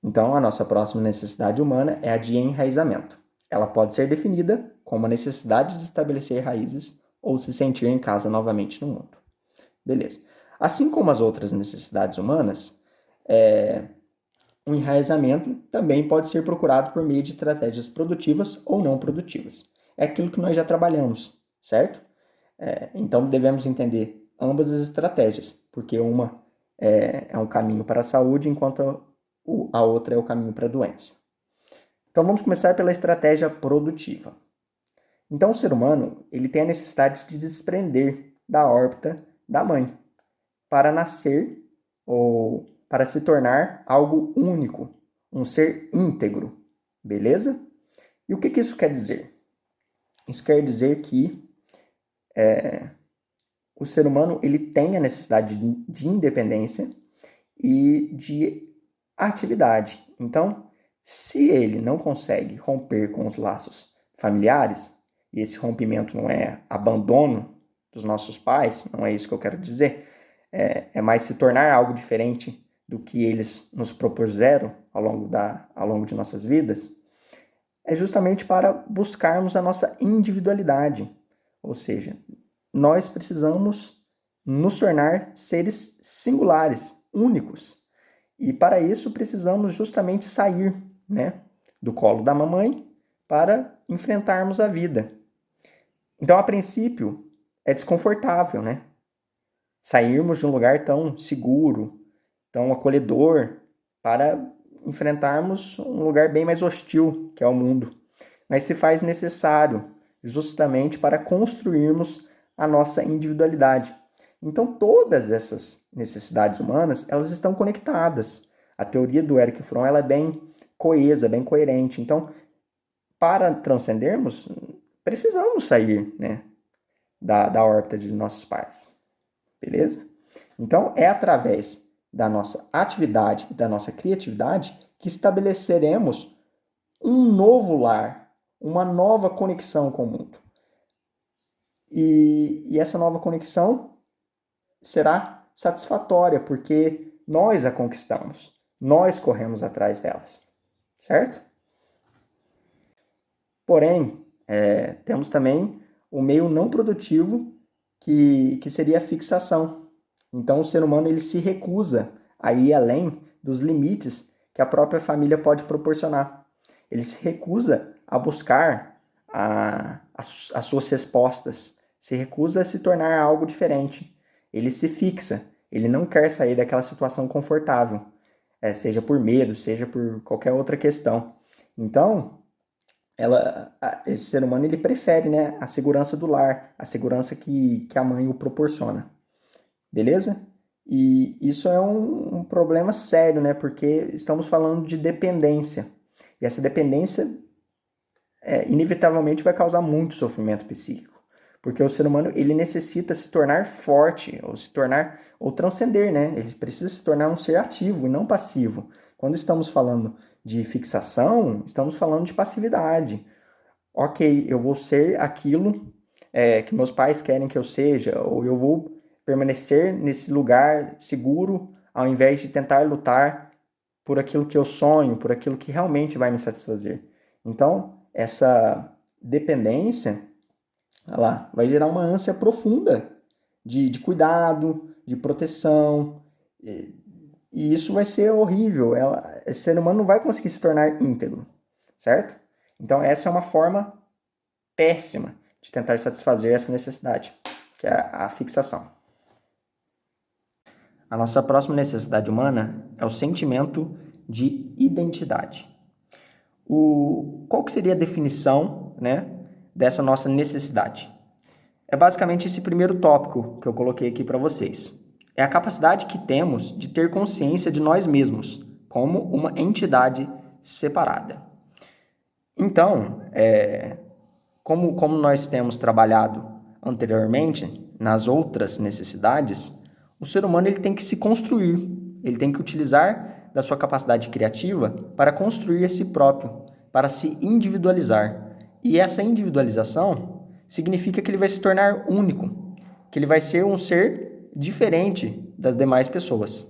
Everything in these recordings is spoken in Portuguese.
Então, a nossa próxima necessidade humana é a de enraizamento. Ela pode ser definida como a necessidade de estabelecer raízes ou se sentir em casa novamente no mundo. Beleza. Assim como as outras necessidades humanas, o enraizamento também pode ser procurado por meio de estratégias produtivas ou não produtivas. É aquilo que nós já trabalhamos, certo? Então devemos entender ambas as estratégias, porque uma é um caminho para a saúde, enquanto a outra é o caminho para a doença. Então vamos começar pela estratégia produtiva. Então o ser humano ele tem a necessidade de desprender da órbita da mãe para nascer ou para se tornar algo único, um ser íntegro, beleza? E o que isso quer dizer? Isso quer dizer que o ser humano ele tem a necessidade de independência e de atividade. Então, se ele não consegue romper com os laços familiares, e esse rompimento não é abandono dos nossos pais, não é isso que eu quero dizer, é mais se tornar algo diferente do que eles nos propuseram ao longo de nossas vidas, é justamente para buscarmos a nossa individualidade. Ou seja, nós precisamos nos tornar seres singulares, únicos. E para isso precisamos justamente sair, né, do colo da mamãe para enfrentarmos a vida. Então, a princípio, é desconfortável, né? Sairmos de um lugar tão seguro, tão acolhedor, para enfrentarmos um lugar bem mais hostil, que é o mundo. Mas se faz necessário, justamente para construirmos a nossa individualidade. Então, todas essas necessidades humanas, elas estão conectadas. A teoria do Erich Fromm ela é bem coesa, bem coerente. Então, para transcendermos, precisamos sair, né, da órbita de nossos pais. Beleza? Então, é através da nossa atividade e da nossa criatividade que estabeleceremos um novo lar, uma nova conexão com o mundo. E essa nova conexão será satisfatória, porque nós a conquistamos, nós corremos atrás delas, certo? Porém, temos também o meio não produtivo, que seria a fixação. Então, o ser humano ele se recusa a ir além dos limites que a própria família pode proporcionar. Ele se recusa a buscar as suas respostas, se recusa a se tornar algo diferente. Ele se fixa, ele não quer sair daquela situação confortável, seja por medo, seja por qualquer outra questão. Então, esse ser humano ele prefere, né, a segurança do lar, a segurança que a mãe o proporciona. Beleza? E isso é um problema sério, né? Porque estamos falando de dependência. E essa dependência inevitavelmente vai causar muito sofrimento psíquico. Porque o ser humano ele necessita se tornar forte, ou transcender, né? Ele precisa se tornar um ser ativo e não passivo. Quando estamos falando de fixação, estamos falando de passividade. Ok, eu vou ser aquilo que meus pais querem que eu seja, ou eu vou permanecer nesse lugar seguro, ao invés de tentar lutar por aquilo que eu sonho, por aquilo que realmente vai me satisfazer. Então, essa dependência, lá, vai gerar uma ânsia profunda de cuidado, de proteção, e isso vai ser horrível. Esse ser humano não vai conseguir se tornar íntegro, certo? Então, essa é uma forma péssima de tentar satisfazer essa necessidade, que é a fixação. A nossa próxima necessidade humana é o sentimento de identidade. Qual que seria a definição, né, dessa nossa necessidade? É basicamente esse primeiro tópico que eu coloquei aqui para vocês. É a capacidade que temos de ter consciência de nós mesmos como uma entidade separada. Então, como nós temos trabalhado anteriormente nas outras necessidades, o ser humano ele tem que se construir, ele tem que utilizar da sua capacidade criativa para construir a si próprio, para se individualizar. E essa individualização significa que ele vai se tornar único, que ele vai ser um ser diferente das demais pessoas.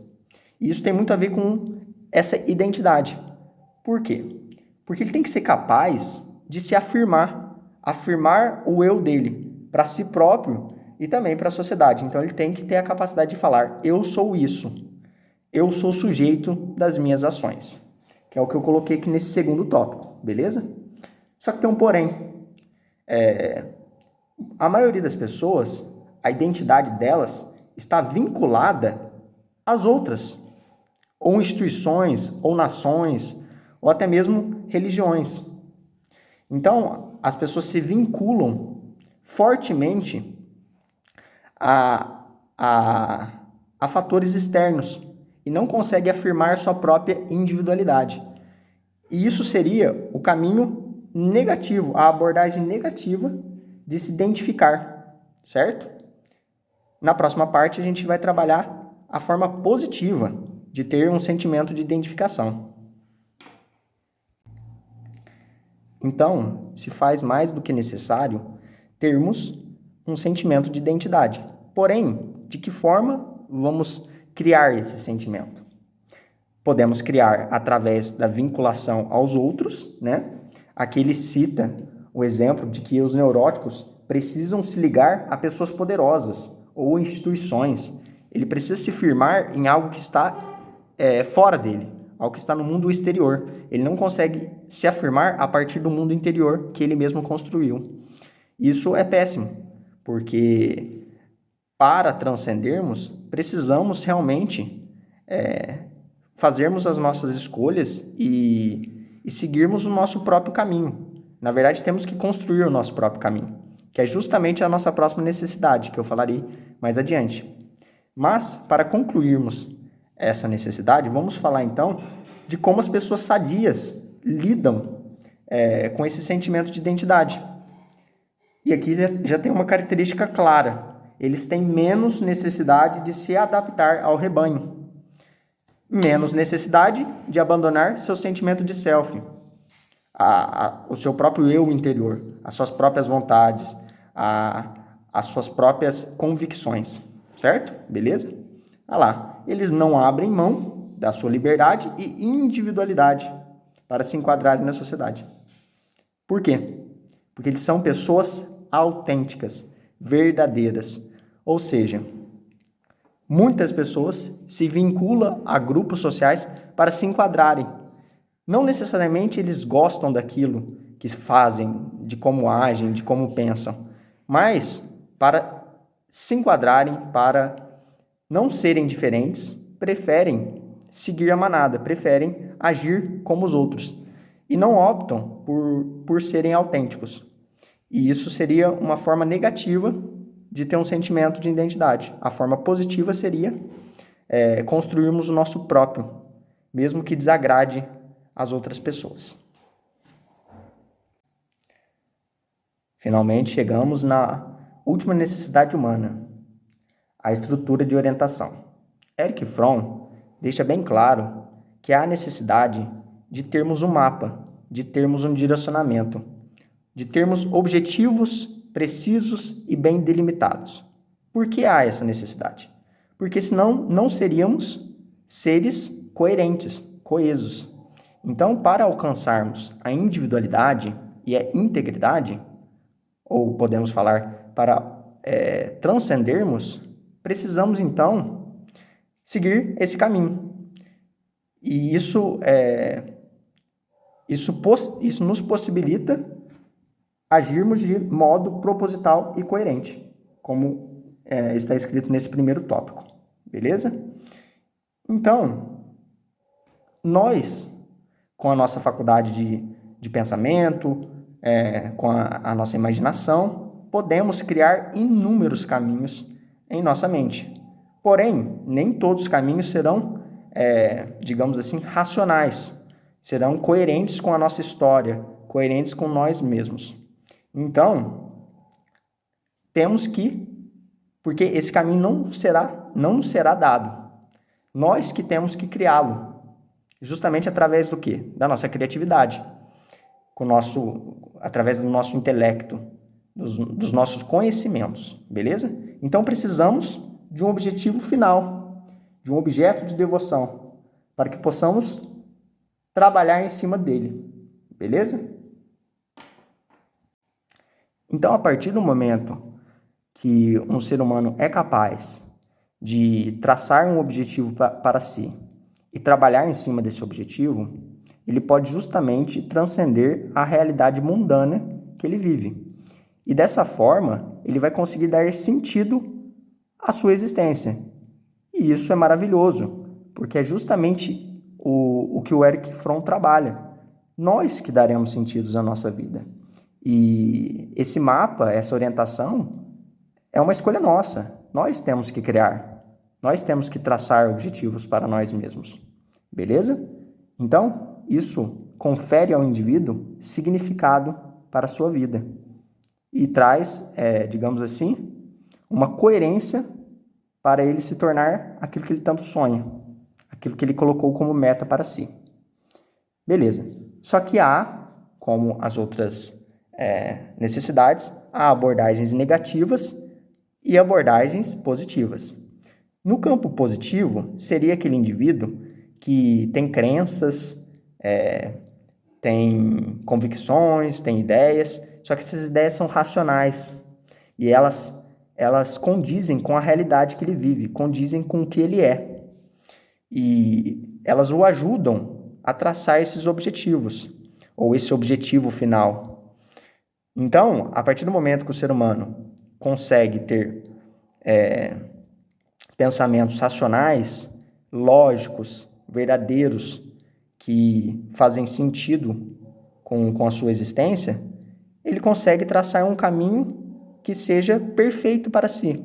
E isso tem muito a ver com essa identidade. Por quê? Porque ele tem que ser capaz de se afirmar o eu dele para si próprio e também para a sociedade. Então ele tem que ter a capacidade de falar: eu sou isso, eu sou sujeito das minhas ações, que é o que eu coloquei aqui nesse segundo tópico, beleza? Só que tem um porém. A maioria das pessoas, a identidade delas está vinculada às outras, ou instituições, ou nações, ou até mesmo religiões. Então, as pessoas se vinculam fortemente a fatores externos e não conseguem afirmar sua própria individualidade. E isso seria o caminho negativo, a abordagem negativa de se identificar, certo? Na próxima parte, a gente vai trabalhar a forma positiva de ter um sentimento de identificação. Então, se faz mais do que necessário termos um sentimento de identidade. Porém, de que forma vamos criar esse sentimento? Podemos criar através da vinculação aos outros, né? Aqui ele cita o exemplo de que os neuróticos precisam se ligar a pessoas poderosas ou instituições. Ele precisa se firmar em algo que está fora dele, algo que está no mundo exterior. Ele não consegue se afirmar a partir do mundo interior que ele mesmo construiu. Isso é péssimo, porque para transcendermos, precisamos realmente fazermos as nossas escolhas e seguirmos o nosso próprio caminho. Na verdade, temos que construir o nosso próprio caminho, que é justamente a nossa próxima necessidade, que eu falarei mais adiante. Mas, para concluirmos essa necessidade, vamos falar então de como as pessoas sadias lidam com esse sentimento de identidade. E aqui já tem uma característica clara: eles têm menos necessidade de se adaptar ao rebanho, menos necessidade de abandonar seu sentimento de self, o seu próprio eu interior, as suas próprias vontades, as suas próprias convicções, certo? Beleza? Olha lá, eles não abrem mão da sua liberdade e individualidade para se enquadrarem na sociedade. Por quê? Porque eles são pessoas autênticas, verdadeiras. Ou seja, muitas pessoas se vinculam a grupos sociais para se enquadrarem. Não necessariamente eles gostam daquilo que fazem, de como agem, de como pensam, mas para se enquadrarem, para não serem diferentes, preferem seguir a manada, preferem agir como os outros e não optam por serem autênticos. E isso seria uma forma negativa de ter um sentimento de identidade. A forma positiva seria construirmos o nosso próprio, mesmo que desagrade as outras pessoas. Finalmente, chegamos na última necessidade humana, a estrutura de orientação. Erich Fromm deixa bem claro que há necessidade de termos um mapa, de termos um direcionamento, de termos objetivos precisos e bem delimitados. Por que há essa necessidade? Porque senão não seríamos seres coerentes, coesos. Então, para alcançarmos a individualidade e a integridade, ou podemos falar para transcendermos, precisamos então seguir esse caminho. E isso nos possibilita agirmos de modo proposital e coerente, como está escrito nesse primeiro tópico, beleza? Então, nós, com a nossa faculdade de pensamento, com a nossa imaginação, podemos criar inúmeros caminhos em nossa mente. Porém, nem todos os caminhos serão, digamos assim, racionais, serão coerentes com a nossa história, coerentes com nós mesmos. Então, temos que, porque esse caminho não será dado. Nós que temos que criá-lo, justamente através do quê? Da nossa criatividade, através do nosso intelecto, dos nossos conhecimentos, beleza? Então, precisamos de um objetivo final, de um objeto de devoção, para que possamos trabalhar em cima dele, beleza? Então, a partir do momento que um ser humano é capaz de traçar um objetivo para si e trabalhar em cima desse objetivo, ele pode justamente transcender a realidade mundana que ele vive. E dessa forma, ele vai conseguir dar sentido à sua existência. E isso é maravilhoso, porque é justamente o que o Erich Fromm trabalha. Nós que daremos sentidos à nossa vida. E esse mapa, essa orientação, é uma escolha nossa. Nós temos que criar. Nós temos que traçar objetivos para nós mesmos. Beleza? Então, isso confere ao indivíduo significado para a sua vida. E traz, digamos assim, uma coerência para ele se tornar aquilo que ele tanto sonha, aquilo que ele colocou como meta para si. Beleza. Só que há, como as outras necessidades, há abordagens negativas e abordagens positivas. No campo positivo, seria aquele indivíduo que tem crenças, tem convicções, tem ideias, só que essas ideias são racionais e elas condizem com a realidade que ele vive, condizem com o que ele é. E elas o ajudam a traçar esses objetivos, ou esse objetivo final. Então, a partir do momento que o ser humano consegue ter pensamentos racionais, lógicos, verdadeiros, que fazem sentido com a sua existência, ele consegue traçar um caminho que seja perfeito para si.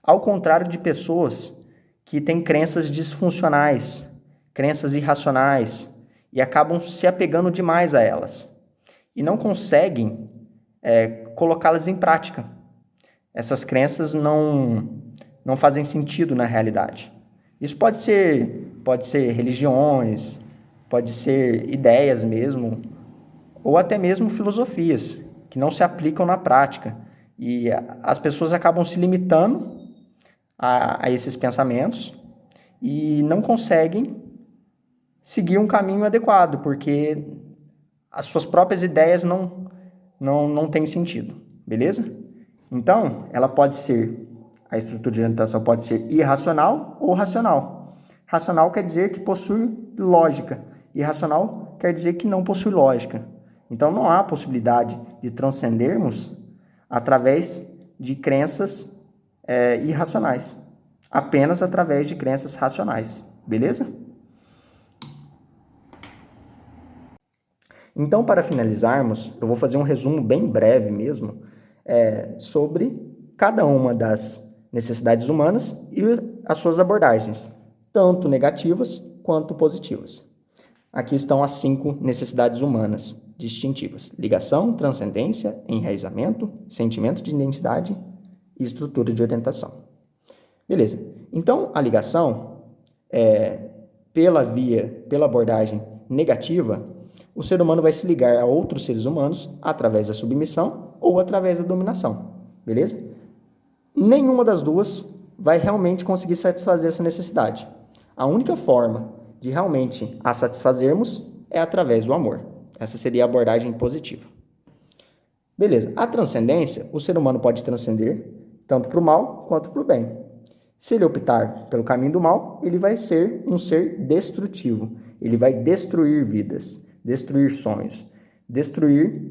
Ao contrário de pessoas que têm crenças disfuncionais, crenças irracionais, e acabam se apegando demais a elas, e não conseguem colocá-las em prática. Essas crenças não fazem sentido na realidade. Isso pode ser religiões, pode ser ideias mesmo, ou até mesmo filosofias, que não se aplicam na prática. E as pessoas acabam se limitando a esses pensamentos e não conseguem seguir um caminho adequado, porque as suas próprias ideias não têm sentido, beleza? Então, a estrutura de orientação pode ser irracional ou racional. Racional quer dizer que possui lógica, irracional quer dizer que não possui lógica. Então, não há possibilidade de transcendermos através de crenças irracionais, apenas através de crenças racionais, beleza? Então, para finalizarmos, eu vou fazer um resumo bem breve mesmo sobre cada uma das necessidades humanas e as suas abordagens, tanto negativas quanto positivas. Aqui estão as 5 necessidades humanas distintivas: ligação, transcendência, enraizamento, sentimento de identidade e estrutura de orientação. Beleza. Então, a ligação, pela abordagem negativa, o ser humano vai se ligar a outros seres humanos através da submissão ou através da dominação. Beleza? Nenhuma das duas vai realmente conseguir satisfazer essa necessidade. A única forma de realmente a satisfazermos é através do amor. Essa seria a abordagem positiva. Beleza. A transcendência, o ser humano pode transcender tanto para o mal quanto para o bem. Se ele optar pelo caminho do mal, ele vai ser um ser destrutivo. Ele vai destruir vidas, destruir sonhos, destruir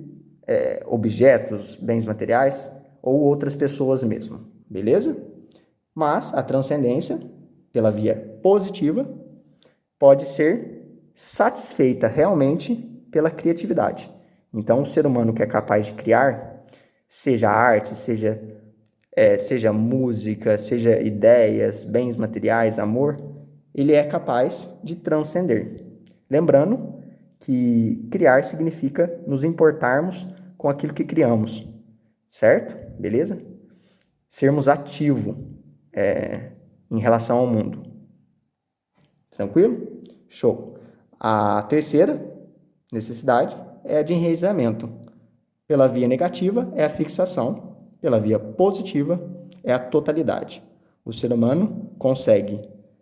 objetos, bens materiais ou outras pessoas mesmo. Beleza? Mas a transcendência, pela via positiva, pode ser satisfeita realmente pela criatividade. Então, o ser humano que é capaz de criar, seja arte, seja música, seja ideias, bens materiais, amor, ele é capaz de transcender. Lembrando que criar significa nos importarmos com aquilo que criamos, certo? Beleza? Sermos ativos em relação ao mundo. Tranquilo? Show. A terceira necessidade é a de enraizamento. Pela via negativa é a fixação, pela via positiva é a totalidade. O ser humano consegue,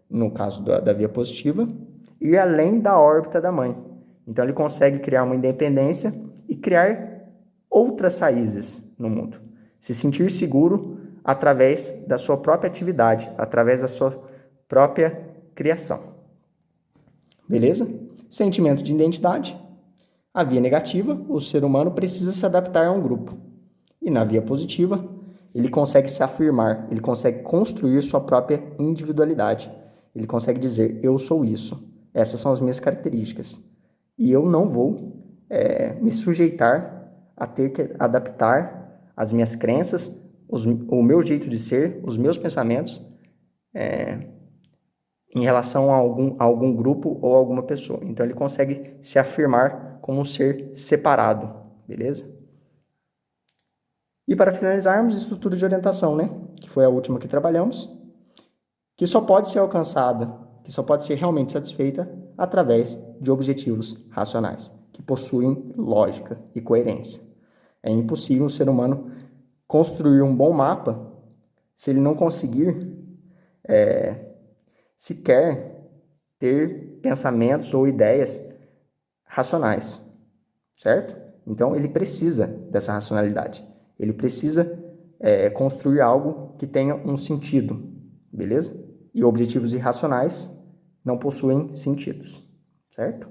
no caso da via positiva, ir além da órbita da mãe. Então ele consegue criar uma independência e criar outras raízes no mundo. Se sentir seguro através da sua própria atividade, através da sua própria criação. Beleza? Sentimento de identidade. A via negativa, o ser humano precisa se adaptar a um grupo. E na via positiva, ele consegue se afirmar, ele consegue construir sua própria individualidade. Ele consegue dizer, eu sou isso, essas são as minhas características. E eu não vou me sujeitar a ter que adaptar as minhas crenças, o meu jeito de ser, os meus pensamentos em relação a algum grupo ou alguma pessoa. Então ele consegue se afirmar como um ser separado, beleza? E para finalizarmos, estrutura de orientação, né? Que foi a última que trabalhamos, que só pode ser alcançada, que só pode ser realmente satisfeita através de objetivos racionais, que possuem lógica e coerência. É impossível o ser humano construir um bom mapa se ele não conseguir sequer ter pensamentos ou ideias racionais, certo? Então ele precisa dessa racionalidade. Ele precisa construir algo que tenha um sentido, beleza? E objetivos irracionais não possuem sentidos, certo?